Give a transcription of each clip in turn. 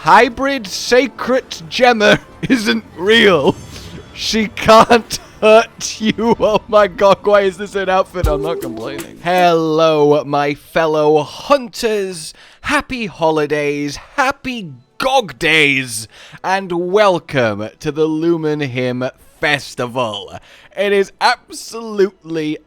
hybrid Seikret Gemma isn't real. She can't hurt you. Oh my god, why is this an outfit? I'm not complaining. Hello, my fellow hunters. Happy holidays. Happy GOG days. And welcome to the Lumenhym Festival. It is absolutely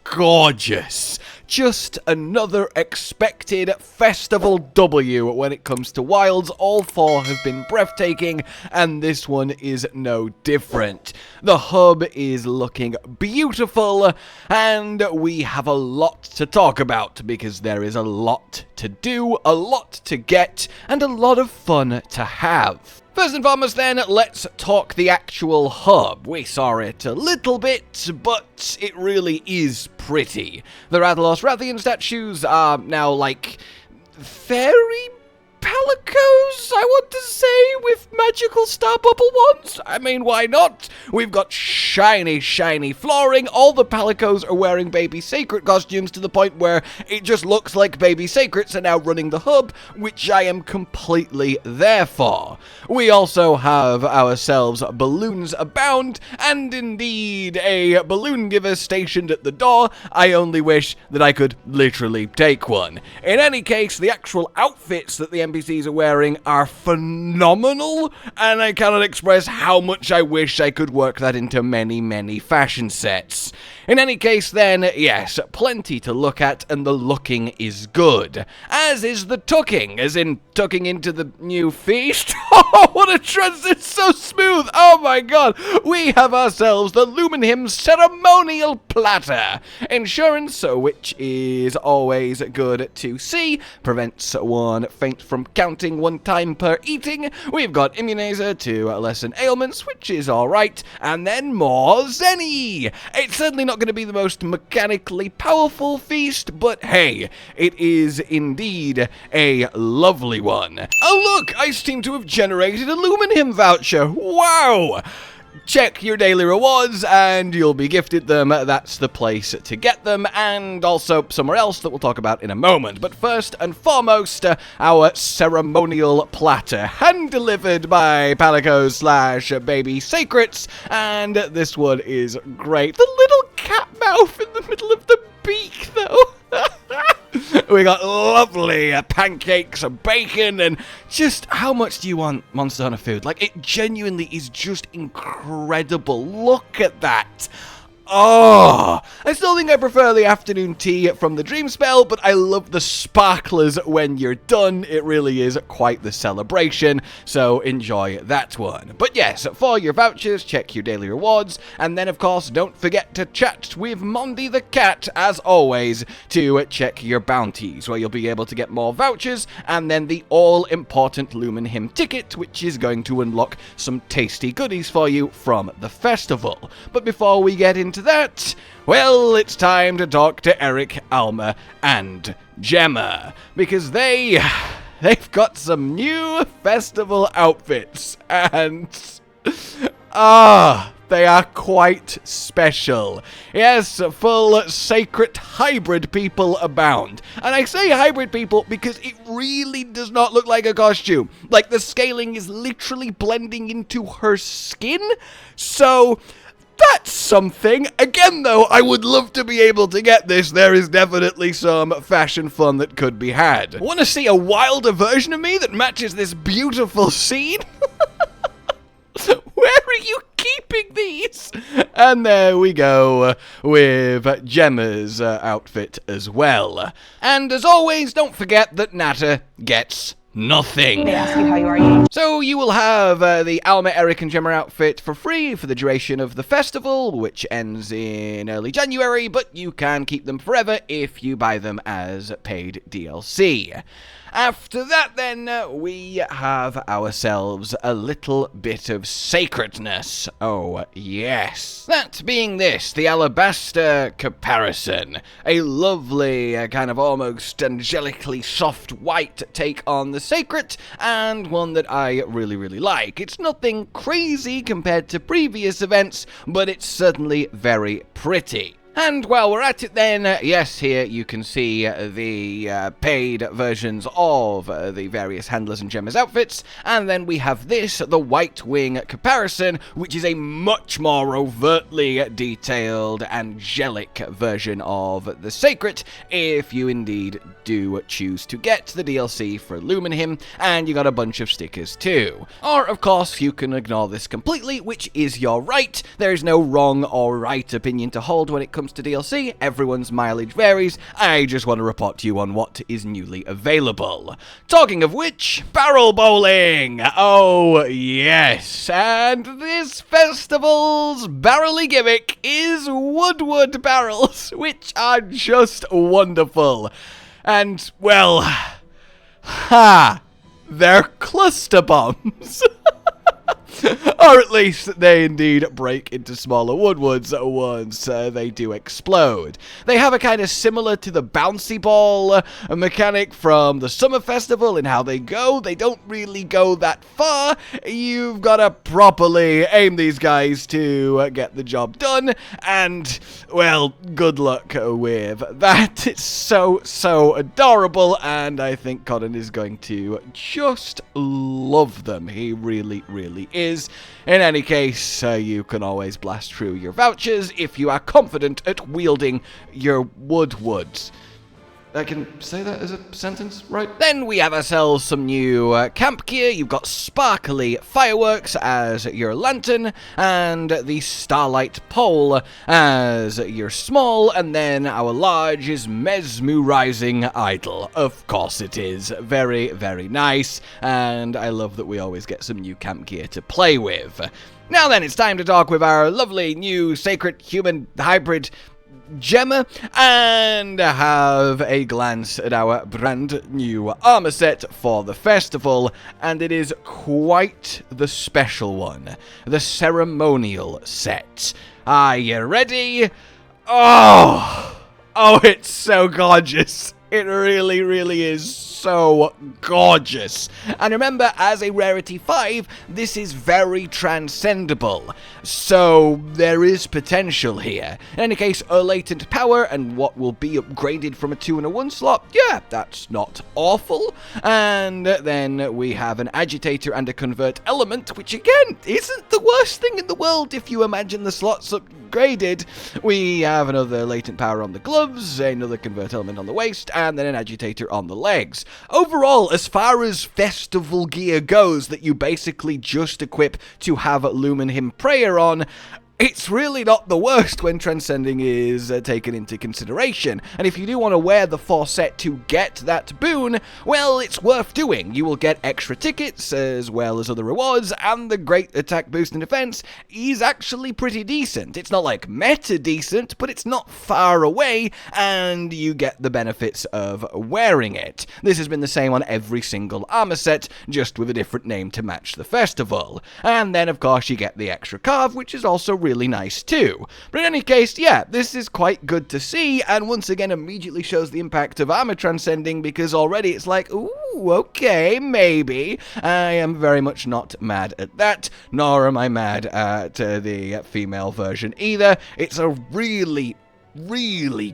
gorgeous. Just another expected festival W when it comes to wilds. All four have been breathtaking, and this one is no different. The hub is looking beautiful, and we have a lot to talk about because there is a lot to do, a lot to get, and a lot of fun to have. First and foremost then, let's talk the actual hub. We saw it a little bit, but it really is pretty. The Rathalos Rathian statues are now like fairy palicos, I want to say, with magical star bubble ones. I mean, why not? We've got shiny, shiny flooring. All the palicos are wearing baby Seikret costumes to the point where it just looks like baby Seikrets are now running the hub, which I am completely there for. We also have ourselves balloons abound, and indeed a balloon giver stationed at the door. I only wish that I could literally take one. In any case, the actual outfits that the NPCs are wearing are phenomenal, and I cannot express how much I wish I could work that into many, many fashion sets. In any case then, yes, plenty to look at, and the looking is good. As is the tucking, as in tucking into the new feast. Oh, what a transition, so smooth! Oh my god! We have ourselves the Lumenhym ceremonial platter. Insurance, which is always good to see, prevents one faint from counting one time per eating. We've got immunizer to lessen ailments, which is alright, and then more zenny. It's certainly not going to be the most mechanically powerful feast, but hey, it is indeed a lovely one. Oh look, I seem to have generated a Lumenhym voucher. Wow! Check your daily rewards and you'll be gifted them. That's the place to get them, and also somewhere else that we'll talk about in a moment. But first and foremost, our ceremonial platter, hand-delivered by Palicos / Baby Seikrets, and this one is great. The little cat mouth in the middle of the beak, though. We got lovely pancakes and bacon, and just how much do you want Monster Hunter food? Like, it genuinely is just incredible. Look at that. Oh, I still think I prefer the afternoon tea from the Dream Spell, but I love the sparklers when you're done. It really is quite the celebration, so enjoy that one. But yes, for your vouchers, check your daily rewards, and then of course, don't forget to chat with Mondi the cat, as always, to check your bounties, where you'll be able to get more vouchers, and then the all-important Lumenhym ticket, which is going to unlock some tasty goodies for you from the festival. But before we get into that, well, it's time to talk to Eric, Alma, and Gemma, because they've got some new festival outfits, and they are quite special. Yes, full Seikret hybrid people abound. And I say hybrid people because it really does not look like a costume. Like, the scaling is literally blending into her skin, so that's something. Again, though, I would love to be able to get this. There is definitely some fashion fun that could be had. Want to see a wilder version of me that matches this beautiful scene? Where are you keeping these? And there we go with Gemma's outfit as well. And as always, don't forget that Natter gets nothing. They ask you how you are. So you will have the Alma, Eric, and Gemma outfit for free for the duration of the festival, which ends in early January, but you can keep them forever if you buy them as paid DLC. After that, then, we have ourselves a little bit of sacredness. Oh, yes. That being this, the alabaster caparison. A lovely, kind of almost angelically soft white take on the Seikret, and one that I really, really like. It's nothing crazy compared to previous events, but it's certainly very pretty. And while we're at it then, yes, here you can see the paid versions of the various handlers and gemmers outfits, and then we have this, the White Wing comparison, which is a much more overtly detailed, angelic version of the Seikret, if you indeed do choose to get the DLC for Lumenhym, and you got a bunch of stickers too. Or, of course, you can ignore this completely, which is your right. There is no wrong or right opinion to hold when it comes to DLC. Everyone's mileage varies. I just want to report to you on what is newly available. Talking of which, barrel bowling! Oh, yes. And this festival's barrel-y gimmick is woodward barrels, which are just wonderful. And, well, they're cluster bombs. Or at least they indeed break into smaller woodwards once they do explode. They have a kind of similar to the bouncy ball mechanic from the summer festival in how they go. They don't really go that far. You've got to properly aim these guys to get the job done. And, well, good luck with that. It's so adorable, and I think Conan is going to just love them. He really is. In any case, you can always blast through your vouchers if you are confident at wielding your woodwoods. I can say that as a sentence, right? Then we have ourselves some new camp gear. You've got sparkly fireworks as your lantern, and the starlight pole as your small, and then our large is mesmerizing idol. Of course it is. Very, very nice, and I love that we always get some new camp gear to play with. Now then, it's time to talk with our lovely new Seikret human hybrid Gemma, and have a glance at our brand new armor set for the festival, and it is quite the special one, the ceremonial set. Are you ready? Oh, it's so gorgeous. It really is so gorgeous. And remember, as a Rarity 5, this is very transcendable. So there is potential here. In any case, a latent power and what will be upgraded from a 2 and a 1 slot, yeah, that's not awful. And then we have an agitator and a convert element, which again, isn't the worst thing in the world if you imagine the slots upgraded. We have another latent power on the gloves, another convert element on the waist, and then an agitator on the legs. Overall, as far as festival gear goes that you basically just equip to have Lumenhym Prayer on, it's really not the worst when transcending is taken into consideration. And if you do want to wear the 4 set to get that boon, well, it's worth doing. You will get extra tickets as well as other rewards, and the great attack boost and defense is actually pretty decent. It's not like meta decent, but it's not far away, and you get the benefits of wearing it. This has been the same on every single armor set, just with a different name to match the festival. And then, of course, you get the extra carve, which is also really nice too. But in any case, yeah, this is quite good to see, and once again immediately shows the impact of armor transcending, because already it's like, ooh, okay, maybe. I am very much not mad at that, nor am I mad at the female version either. It's a really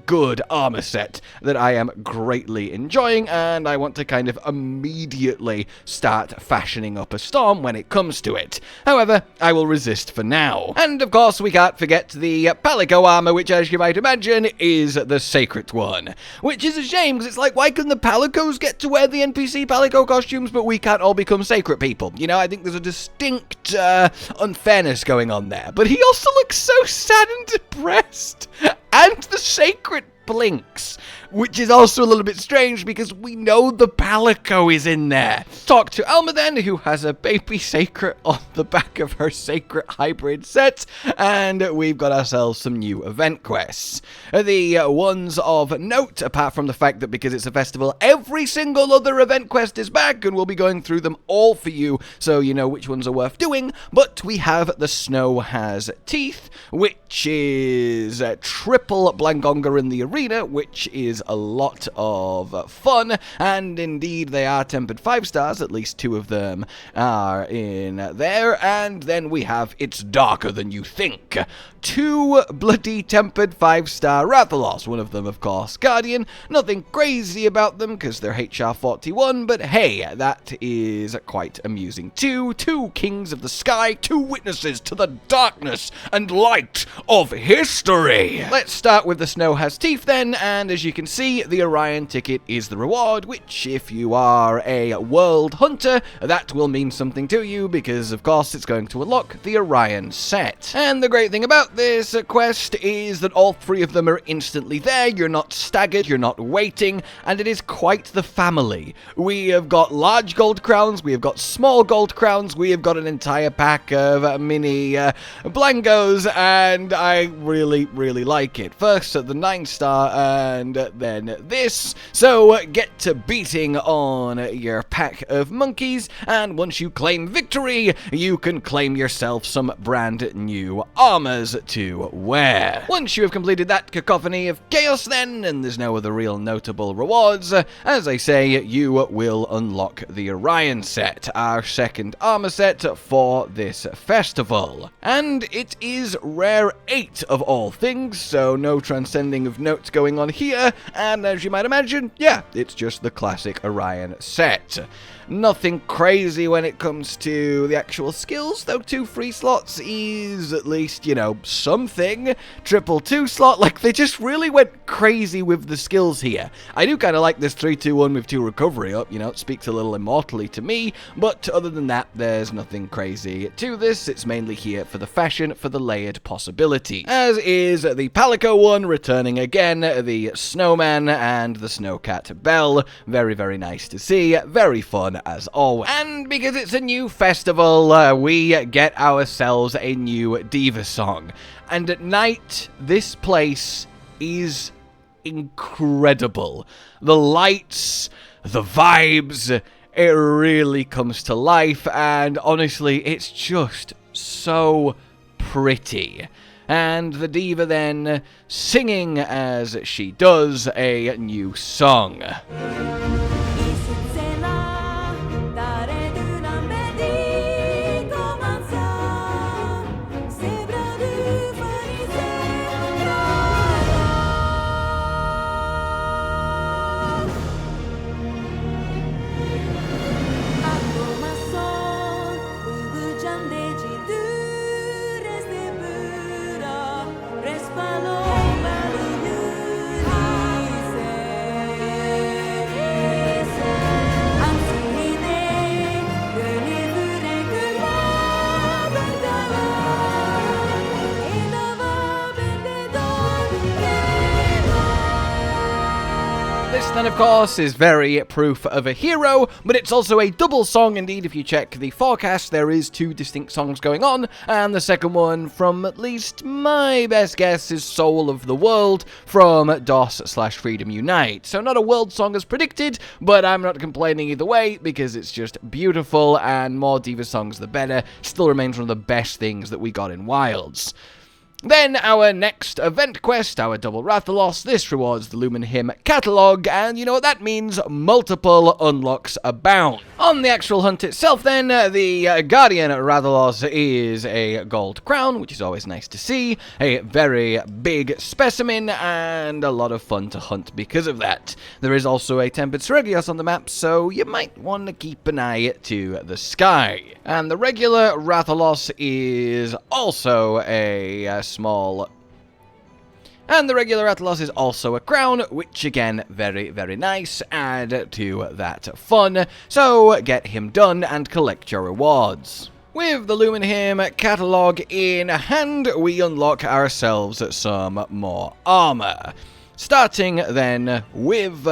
good armor set that I am greatly enjoying, and I want to kind of immediately start fashioning up a storm when it comes to it. However, I will resist for now. And of course, we can't forget the Palico armor, which, as you might imagine, is the Seikret one. Which is a shame, because it's like, why couldn't the Palicos get to wear the NPC Palico costumes, but we can't all become Seikret people? You know, I think there's a distinct unfairness going on there. But he also looks so sad and depressed. And the Seikret blinks, which is also a little bit strange because we know the Palico is in there. Talk to Alma then, who has a baby Seikret on the back of her Seikret hybrid set, and we've got ourselves some new event quests. The ones of note, apart from the fact that because it's a festival, every single other event quest is back, and we'll be going through them all for you, so you know which ones are worth doing. But we have the Snow Has Teeth, which is triple Blangonga in the arena, arena, which is a lot of fun, and indeed they are tempered 5 stars, at least 2 of them are in there, and then we have It's Darker Than You Think. 2 bloody tempered 5-star Rathalos, one of them of course Guardian. Nothing crazy about them because they're HR 41, but hey, that is quite amusing too. 2 Kings of the Sky, 2 witnesses to the darkness and light of history. Let's start with the Snow Has Teeth then, and as you can see, the Orion ticket is the reward, which if you are a world hunter, that will mean something to you because of course it's going to unlock the Orion set. And the great thing about this quest is that all 3 of them are instantly there. You're not staggered, you're not waiting, and it is quite the family. We have got large gold crowns, we have got small gold crowns, we have got an entire pack of mini blancos, and I really like it. First the 9-star and then this, so get to beating on your pack of monkeys, and once you claim victory, you can claim yourself some brand new armors to wear. Once you have completed that cacophony of chaos then, and there's no other real notable rewards, as I say, you will unlock the Orion set, our second armor set for this festival. And it is rare 8 of all things, so no transcending of notes going on here, and as you might imagine, yeah, it's just the classic Orion set. Nothing crazy when it comes to the actual skills, though 2 free slots is at least, you know, something. Triple 2 slot, like they just really went crazy with the skills here. I do kind of like this 3-2-1 with 2 recovery up, you know, it speaks a little immortally to me, but other than that, there's nothing crazy to this. It's mainly here for the fashion, for the layered possibility. As is the Palico one, returning again, the Snowman and the Snowcat Bell. Very nice to see, very fun as always. And because it's a new festival, we get ourselves a new Diva Song. And at night, this place is incredible. The lights, the vibes, it really comes to life, and honestly, it's just so pretty. And the diva then singing as she does a new song. Then, of course, is very proof of a hero, but it's also a double song. Indeed, if you check the forecast, there is 2 distinct songs going on, and the second one, from at least my best guess, is Soul of the World from DOS/Freedom Unite. So not a world song as predicted, but I'm not complaining either way, because it's just beautiful, and more Diva songs the better. Still remains one of the best things that we got in Wilds. Then our next event quest, our double Rathalos, this rewards the Lumenhym catalog, and you know what that means, multiple unlocks abound. On the actual hunt itself then, the Guardian Rathalos is a gold crown, which is always nice to see, a very big specimen, and a lot of fun to hunt because of that. There is also a tempered Seregios on the map, so you might want to keep an eye to the sky. And the regular Rathalos is also a small. And the regular Rathalos is also a crown, which again, very nice. Add to that fun. So get him done and collect your rewards. With the Lumenhym catalog in hand, we unlock ourselves some more armor. Starting then with,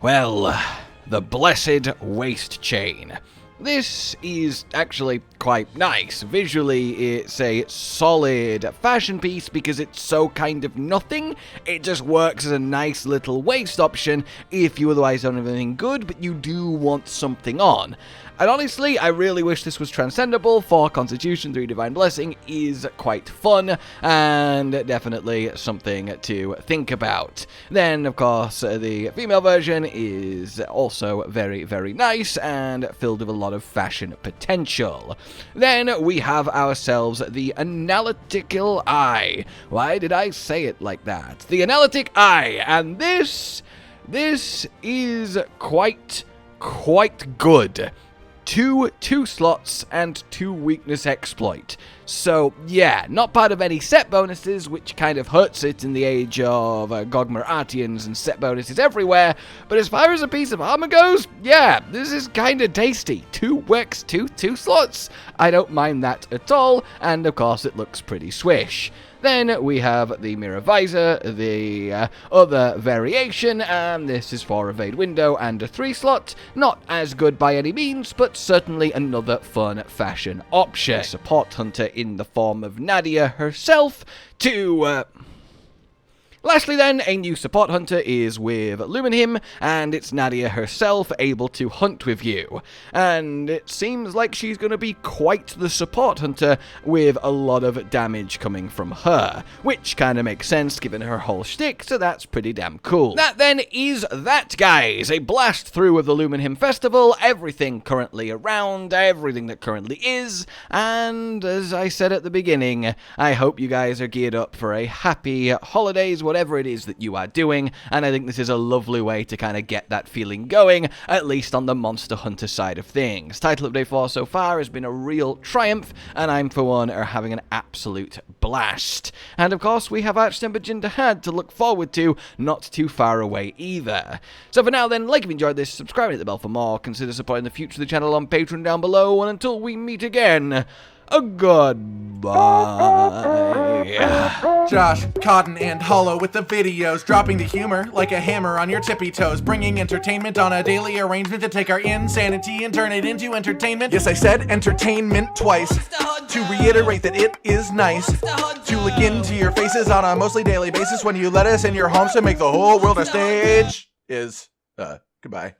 well, the Blessed Waist Chain. This is actually quite nice. Visually, it's a solid fashion piece because it's so kind of nothing. It just works as a nice little waist option if you otherwise don't have anything good, but you do want something on. And honestly, I really wish this was transcendable, for Constitution 3 Divine Blessing is quite fun, and definitely something to think about. Then, of course, the female version is also very, very nice, and filled with a lot of fashion potential. Then we have ourselves the Analytical Eye. Why did I say it like that? The Analytic Eye, and this is quite good. Two slots and 2 weakness exploit. So yeah, not part of any set bonuses, which kind of hurts it in the age of Gogmer Artians and set bonuses everywhere, but as far as a piece of armor goes, yeah, this is kind of tasty. 2 works, 2 slots. I don't mind that at all, and of course it looks pretty swish. Then we have the Mirror Visor, the other variation, and this is for Evade Window and a 3 slot. Not as good by any means, but certainly another fun fashion option. A support hunter in the form of Nadia herself to... Lastly then, a new support hunter is with Lumenhym, and it's Nadia herself able to hunt with you. And it seems like she's going to be quite the support hunter with a lot of damage coming from her, which kind of makes sense given her whole shtick, so that's pretty damn cool. That then is that, guys. A blast through of the Lumenhym Festival, everything currently around, everything that currently is, and as I said at the beginning, I hope you guys are geared up for a happy holidays, whatever it is that you are doing, and I think this is a lovely way to kind of get that feeling going, at least on the Monster Hunter side of things. Title of Day 4 so far has been a real triumph, and I'm for one are having an absolute blast. And of course we have Archtemper dahaad to look forward to, not too far away either. So for now then, like if you enjoyed this, subscribe and hit the bell for more, consider supporting the future of the channel on Patreon down below, and until we meet again, a goodbye. Josh, Cotton, and Hollow with the videos, dropping the humor like a hammer on your tippy toes, bringing entertainment on a daily arrangement to take our insanity and turn it into entertainment. Yes, I said entertainment twice, to reiterate that it is nice to look into your faces on a mostly daily basis when you let us in your homes to make the whole world a stage. Goodbye.